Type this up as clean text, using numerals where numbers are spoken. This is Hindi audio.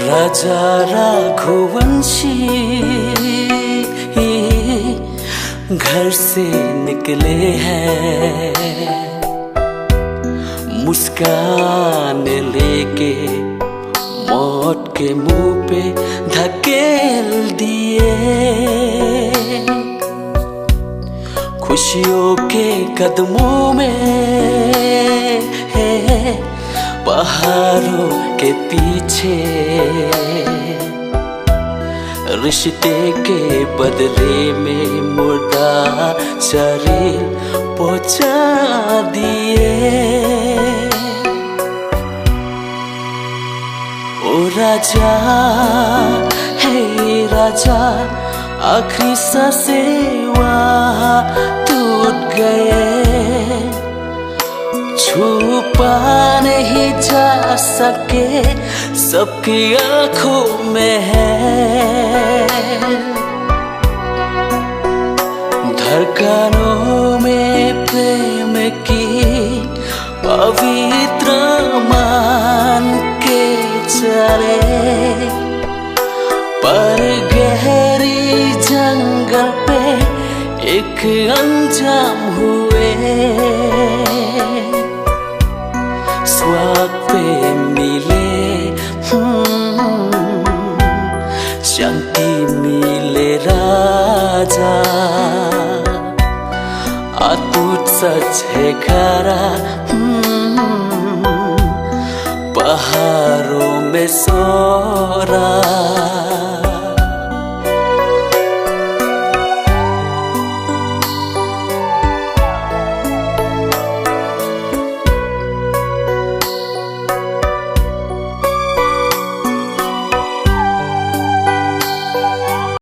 राजा रघुवंशी घर से निकले हैं, मुस्कान लेके मौत के मुंह पे धकेल दिए। खुशियों के कदमों में पहाड़ों के पीछे रिश्ते के बदले में मुर्दा शरीर पहुंचा दिए। ओ राजा हे राजा, आखिरी सांसें वहाँ टूट गए, छुपा नहीं जा सके, सबकी आंखों में है। धड़कनों में प्रेम की पवित्र मान के चले, पर गहरी जंगल पे एक अंजाम हुए। स्वाग पे मिले शांति मिले राजा, अद्भुत सच है खरा, पहाड़ों में सो रहा।